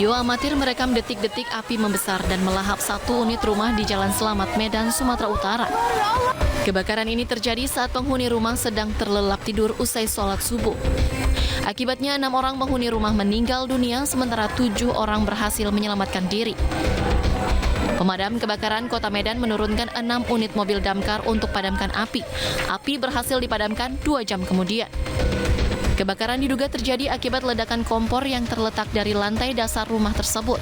Video amatir merekam detik-detik api membesar dan melahap satu unit rumah di Jalan Selamat, Medan, Sumatera Utara. Kebakaran ini terjadi saat penghuni rumah sedang terlelap tidur usai sholat subuh. Akibatnya 6 orang penghuni rumah meninggal dunia, sementara 7 orang berhasil menyelamatkan diri. Pemadam kebakaran Kota Medan menurunkan 6 unit mobil damkar untuk padamkan api. Api berhasil dipadamkan 2 jam kemudian. Kebakaran diduga terjadi akibat ledakan kompor yang terletak dari lantai dasar rumah tersebut.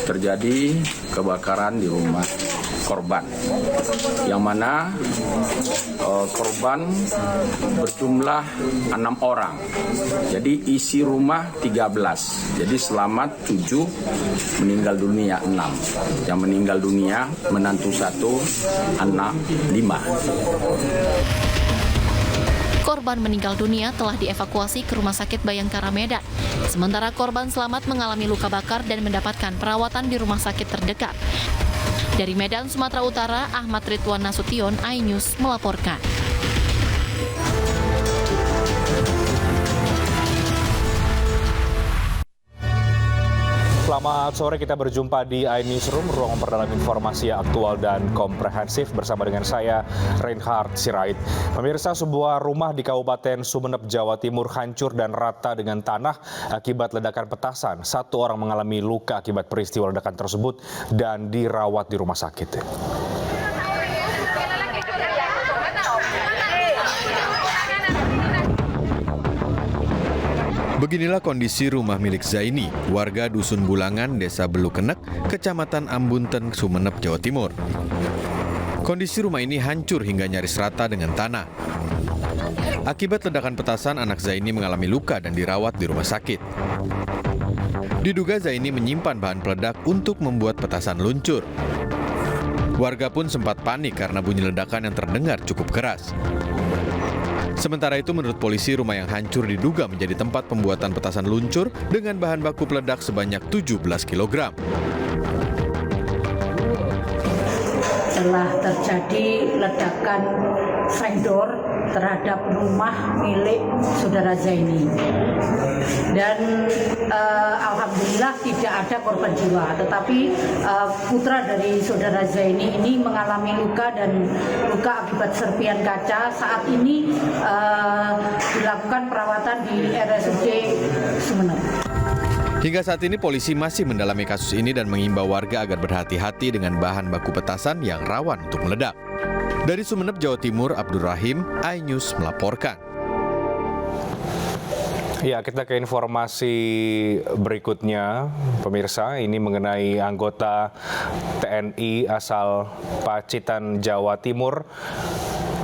Terjadi kebakaran di rumah korban, yang mana korban berjumlah 6 orang. Jadi isi rumah 13. Jadi selamat 7, meninggal dunia 6. Yang meninggal dunia menantu 1, anak 5. Korban meninggal dunia telah dievakuasi ke Rumah Sakit Bayangkara Medan. Sementara korban selamat mengalami luka bakar dan mendapatkan perawatan di rumah sakit terdekat. Dari Medan, Sumatera Utara, Ahmad Ridwan Nasution, iNews melaporkan. Selamat sore, kita berjumpa di iNewsroom, ruang memperdalam informasi yang aktual dan komprehensif bersama dengan saya, Reinhard Sirait. Pemirsa, sebuah rumah di Kabupaten Sumeneb, Jawa Timur hancur dan rata dengan tanah akibat ledakan petasan. 1 orang mengalami luka akibat peristiwa ledakan tersebut dan dirawat di rumah sakit. Beginilah kondisi rumah milik Zaini, warga Dusun Bulangan, Desa Belukenek, Kecamatan Ambunten, Sumeneb, Jawa Timur. Kondisi rumah ini hancur hingga nyaris rata dengan tanah. Akibat ledakan petasan, anak Zaini mengalami luka dan dirawat di rumah sakit. Diduga Zaini menyimpan bahan peledak untuk membuat petasan luncur. Warga pun sempat panik karena bunyi ledakan yang terdengar cukup keras. Sementara itu, menurut polisi, rumah yang hancur diduga menjadi tempat pembuatan petasan luncur dengan bahan baku peledak sebanyak 17 kg. Telah terjadi ledakan vendor terhadap rumah milik saudara Zaini. Dan alhamdulillah tidak ada korban jiwa, tetapi putra dari saudara Zaini ini mengalami luka dan luka akibat serpian kaca. Saat ini dilakukan perawatan di RSUD Sumeneb. Hingga saat ini polisi masih mendalami kasus ini dan mengimbau warga agar berhati-hati dengan bahan baku petasan yang rawan untuk meledak. Dari Sumeneb, Jawa Timur, Abdul Rahim, iNews melaporkan. Ya, kita ke informasi berikutnya, pemirsa. Ini mengenai anggota TNI asal Pacitan, Jawa Timur.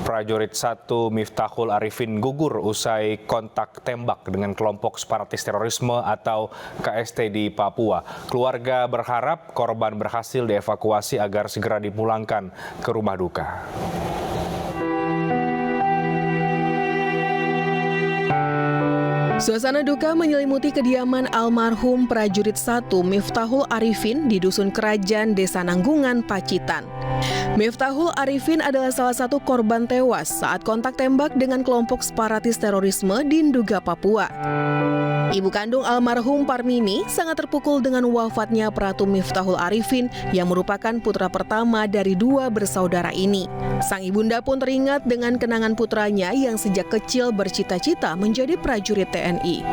Prajurit 1 Miftahul Arifin gugur usai kontak tembak dengan kelompok separatis terorisme atau KST di Papua. Keluarga berharap korban berhasil dievakuasi agar segera dipulangkan ke rumah duka. Suasana duka menyelimuti kediaman almarhum prajurit 1 Miftahul Arifin di Dusun Kerajaan, Desa Nanggungan, Pacitan. Miftahul Arifin adalah salah satu korban tewas saat kontak tembak dengan kelompok separatis terorisme di Nduga, Papua. Ibu kandung almarhum Parmini sangat terpukul dengan wafatnya Pratu Miftahul Arifin yang merupakan putra pertama dari 2 bersaudara ini. Sang ibunda pun teringat dengan kenangan putranya yang sejak kecil bercita-cita menjadi prajurit TNI.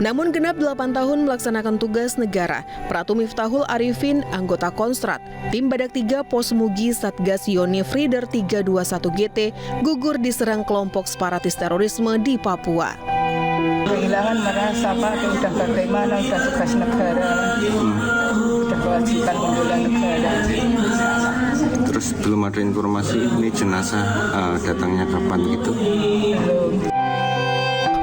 Namun genap 8 tahun melaksanakan tugas negara, Pratu Miftahul Arifin, anggota Konstrat, Tim Badak 3 Posmugi Satgas Yonif Rider 321 GT, gugur diserang kelompok separatis terorisme di Papua. Kehilangan merasa udah bagaimana, udah tugas negara, udah kewajiban membela negara. Terus belum ada informasi ini jenazah datangnya kapan gitu?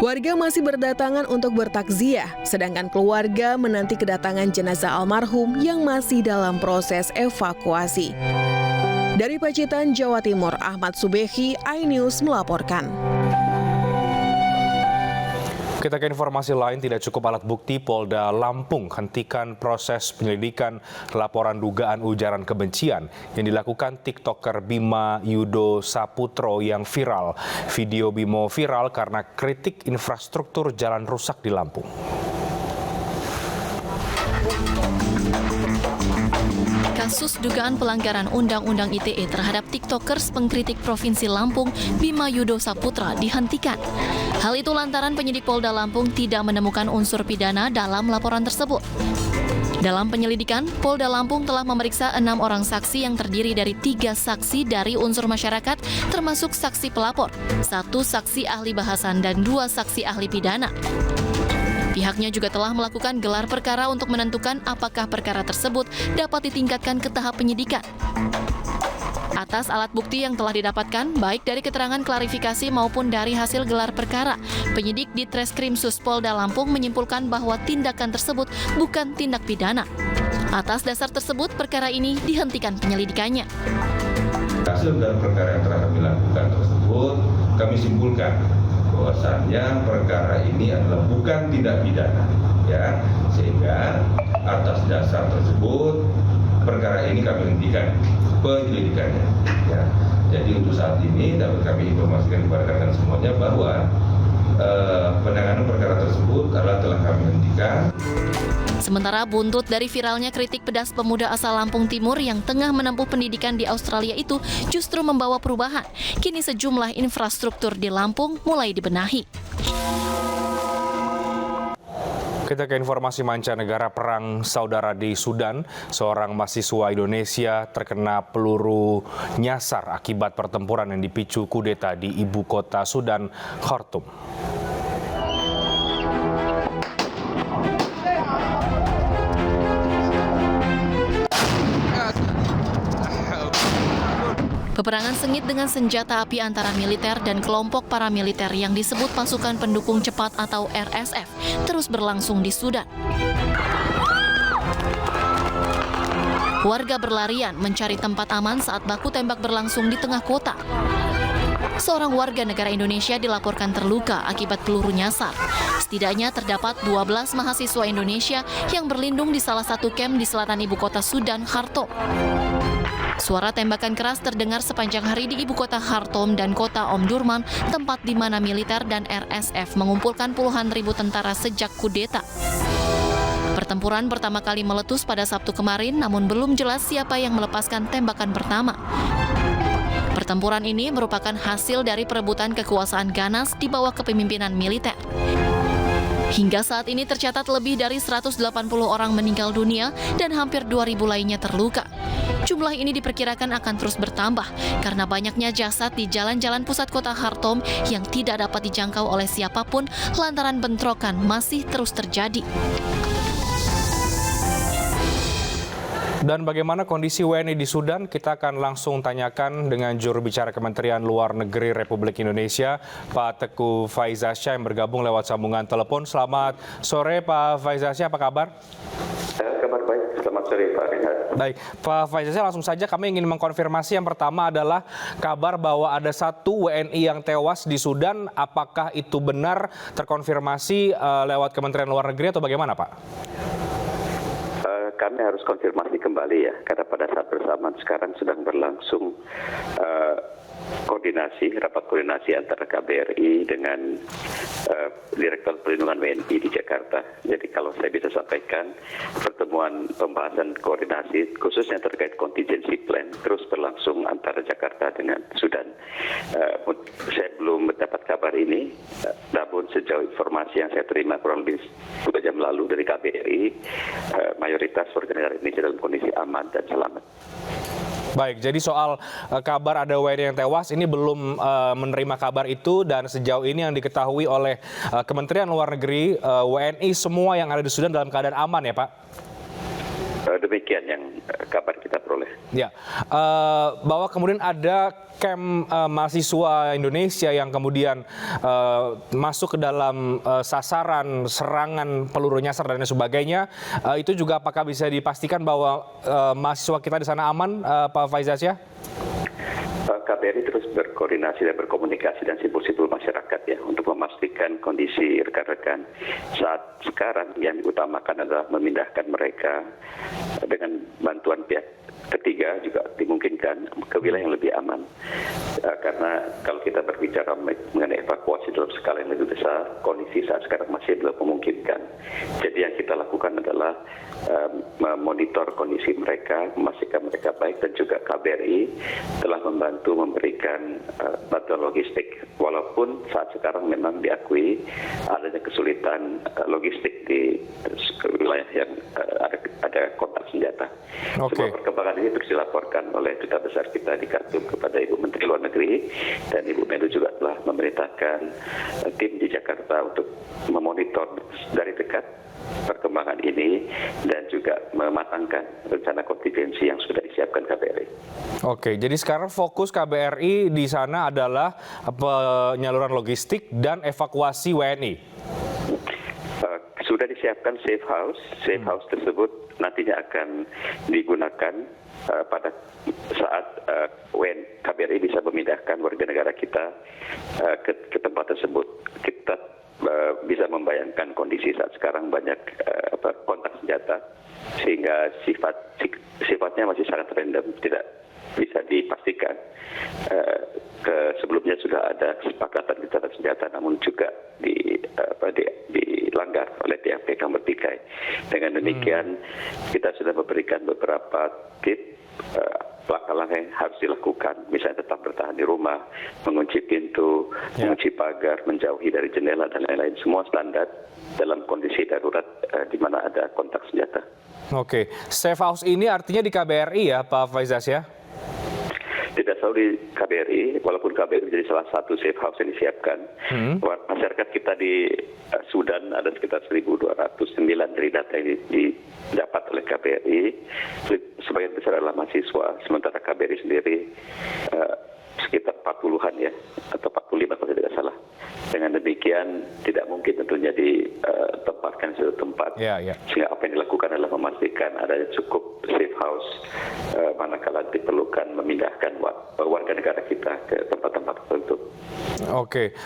Warga masih berdatangan untuk bertakziah, sedangkan keluarga menanti kedatangan jenazah almarhum yang masih dalam proses evakuasi. Dari Pacitan, Jawa Timur, Ahmad Subehi, iNews melaporkan. Kita ke informasi lain, tidak cukup alat bukti, Polda Lampung hentikan proses penyelidikan laporan dugaan ujaran kebencian yang dilakukan TikToker Bima Yudo Saputro yang viral. Video Bimo viral karena kritik infrastruktur jalan rusak di Lampung. kasus dugaan pelanggaran Undang-Undang ITE terhadap tiktokers pengkritik Provinsi Lampung Bima Yudo Saputra dihentikan. Hal itu lantaran penyidik Polda Lampung tidak menemukan unsur pidana dalam laporan tersebut. Dalam penyelidikan, Polda Lampung telah memeriksa 6 orang saksi yang terdiri dari 3 saksi dari unsur masyarakat, termasuk saksi pelapor, 1 saksi ahli bahasan, dan 2 saksi ahli pidana. Pihaknya juga telah melakukan gelar perkara untuk menentukan apakah perkara tersebut dapat ditingkatkan ke tahap penyidikan. Atas alat bukti yang telah didapatkan, baik dari keterangan klarifikasi maupun dari hasil gelar perkara, penyidik di Treskrimsus Polda Lampung menyimpulkan bahwa tindakan tersebut bukan tindak pidana. Atas dasar tersebut, perkara ini dihentikan penyelidikannya. Hasil gelar perkara yang telah kami lakukan tersebut, kami simpulkan bahwasannya perkara ini adalah bukan tindak pidana, ya, sehingga atas dasar tersebut perkara ini kami hentikan penyelidikannya. Ya. Jadi untuk saat ini dapat kami informasikan kepada rekan semuanya bahwa penanganan perkara tersebut telah kami hentikan. Sementara buntut dari viralnya kritik pedas pemuda asal Lampung Timur yang tengah menempuh pendidikan di Australia itu justru membawa perubahan. Kini sejumlah infrastruktur di Lampung mulai dibenahi. Kita ke informasi mancanegara. Perang saudara di Sudan. Seorang mahasiswa Indonesia terkena peluru nyasar akibat pertempuran yang dipicu kudeta di ibu kota Sudan, Khartoum. Peperangan sengit dengan senjata api antara militer dan kelompok paramiliter yang disebut Pasukan Pendukung Cepat atau RSF terus berlangsung di Sudan. Warga berlarian mencari tempat aman saat baku tembak berlangsung di tengah kota. Seorang warga negara Indonesia dilaporkan terluka akibat peluru nyasar. Setidaknya terdapat 12 mahasiswa Indonesia yang berlindung di salah satu kamp di selatan ibu kota Sudan, Khartoum. Suara tembakan keras terdengar sepanjang hari di ibu kota Khartoum dan kota Omdurman, tempat di mana militer dan RSF mengumpulkan puluhan ribu tentara sejak kudeta. Pertempuran pertama kali meletus pada Sabtu kemarin, namun belum jelas siapa yang melepaskan tembakan pertama. Pertempuran ini merupakan hasil dari perebutan kekuasaan ganas di bawah kepemimpinan militer. Hingga saat ini tercatat lebih dari 180 orang meninggal dunia dan hampir 2.000 lainnya terluka. Jumlah ini diperkirakan akan terus bertambah karena banyaknya jasad di jalan-jalan pusat kota Khartoum yang tidak dapat dijangkau oleh siapapun lantaran bentrokan masih terus terjadi. Dan bagaimana kondisi WNI di Sudan? Kita akan langsung tanyakan dengan juru bicara Kementerian Luar Negeri Republik Indonesia, Pak Teguh Faizasya yang bergabung lewat sambungan telepon. Selamat sore Pak Faizasya, apa kabar? Kabar baik, selamat sore Pak Rehat. Baik, Pak Faizasya, langsung saja kami ingin mengkonfirmasi. Yang pertama adalah kabar bahwa ada 1 WNI yang tewas di Sudan. Apakah itu benar terkonfirmasi lewat Kementerian Luar Negeri atau bagaimana Pak? Kami harus konfirmasi kembali ya, karena pada saat bersamaan sekarang sedang berlangsung rapat koordinasi antara KBRI dengan Direktur Perlindungan WNI di Jakarta. Jadi kalau saya bisa sampaikan, pertemuan pembahasan koordinasi khususnya terkait contingency plan terus berlangsung antara Jakarta dengan Sudan. Saya belum mendapat kabar ini, namun sejauh informasi yang saya terima kurang lebih 2 jam lalu dari KBRI, mayoritas warga negara Indonesia dalam kondisi aman dan selamat. Baik, jadi soal kabar ada WNI yang tewas, ini belum menerima kabar itu, dan sejauh ini yang diketahui oleh Kementerian Luar Negeri, WNI semua yang ada di Sudan dalam keadaan aman ya Pak? Demikian yang kabar kita peroleh. Ya, bahwa kemudian ada kamp mahasiswa Indonesia yang kemudian masuk ke dalam sasaran serangan peluru nyasar dan sebagainya, itu juga apakah bisa dipastikan bahwa mahasiswa kita di sana aman, Pak Faizasya? KBRI terus berkoordinasi dan berkomunikasi dengan simpul-simpul masyarakat ya untuk memastikan kondisi rekan-rekan. Saat sekarang yang diutamakan adalah memindahkan mereka dengan bantuan pihak ketiga juga dimungkinkan ke wilayah yang lebih aman. Karena kalau kita berbicara mengenai evakuasi dalam skala yang lebih besar, kondisi saat sekarang masih belum memungkinkan. Jadi yang kita lakukan adalah memonitor kondisi mereka, memastikan mereka baik, dan juga KBRI telah membantu memberikan bantuan logistik. Walaupun saat sekarang memang diakui adanya kesulitan logistik di wilayah yang ada kontak senjata. Semua perkembangan ini terus dilaporkan oleh Duta Besar kita di Khartoum kepada Ibu Menteri Luar Negeri, dan Ibu Menlu juga telah memerintahkan tim di Jakarta untuk memonitor dari dekat perkembangan ini dan juga mematangkan rencana kontingensi yang sudah disiapkan KBRI. Oke, jadi sekarang fokus KBRI di sana adalah penyaluran logistik dan evakuasi WNI. Sudah disiapkan safe house. Safe house tersebut nantinya akan digunakan pada saat KBRI bisa memindahkan warga negara kita ke tempat tersebut. Kita bisa membayangkan kondisi saat sekarang banyak kontak senjata, sehingga sifatnya masih sangat random, tidak bisa dipastikan. Sebelumnya sudah ada kesepakatan gencatan senjata, namun juga dilanggar oleh pihak-pihak yang bertikai. Dengan demikian, kita sudah memberikan beberapa tips langkah-langkah yang harus dilakukan, misalnya tetap bertahan di rumah, mengunci pintu, mengunci pagar, menjauhi dari jendela, dan lain-lain. Semua standar dalam kondisi darurat di mana ada kontak senjata. Oke, safe house ini artinya di KBRI ya, Pak Faizas ya? Tidak selalu di KBRI, walaupun KBRI menjadi salah satu safe house yang disiapkan. Masyarakat kita di Sudan ada sekitar 1.209 dari data yang didapat oleh KBRI. Sebagian besar adalah mahasiswa, sementara KBRI sendiri sekitar 40-an ya, atau 45 kalau tidak salah. Dengan demikian tidak mungkin tentunya ditempatkan di suatu tempat, sehingga apa yang dilakukan adalah memastikan adanya cukup safe house manakala diperlukan memindahkan warga negara kita ke tempat-tempat tertentu. Oke,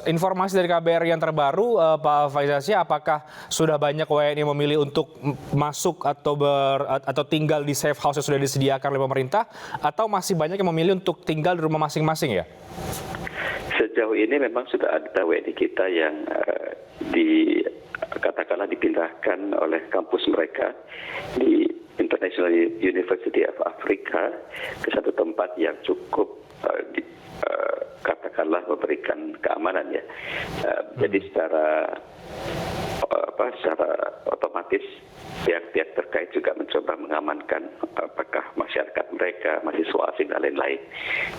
informasi dari KBRI yang terbaru, Pak Faizasya, apakah sudah banyak WNI memilih untuk masuk atau tinggal di safe house yang sudah disediakan oleh pemerintah, atau masih banyak yang memilih untuk tinggal di rumah masing-masing ya? Sejauh ini memang sudah ada WNI kita yang katakanlah dipindahkan oleh kampus mereka di International University of Africa ke satu tempat yang cukup katakanlah memberikan keamanan ya. Jadi secara otomatis pihak-pihak terkait juga mencoba mengamankan apakah masyarakat mereka, mahasiswa asing dan lain-lain.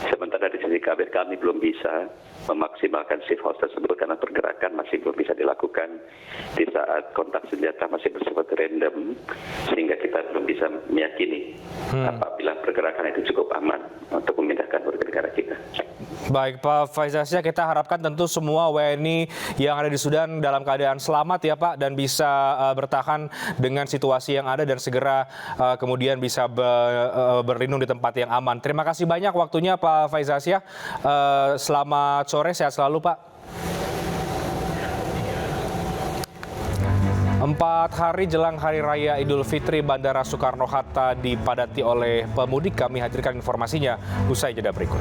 Sementara di sisi KBRI kami belum bisa memaksimalkan safe house tersebut karena pergerakan masih belum bisa dilakukan di saat kontak senjata masih bersifat random, sehingga kita belum bisa meyakini apabila pergerakan itu cukup aman untuk memindahkan warga negara kita. Baik, Pak Faizasya, kita harapkan tentu semua WNI yang ada di Sudan dalam keadaan selamat ya Pak, dan bisa bertahan dengan situasi yang ada dan segera kemudian bisa berlindung di tempat yang aman. Terima kasih banyak waktunya Pak Faizasya. Selamat sore, sehat selalu Pak. 4 hari jelang Hari Raya Idul Fitri, Bandara Soekarno-Hatta dipadati oleh pemudik. Kami hadirkan informasinya usai jeda berikut.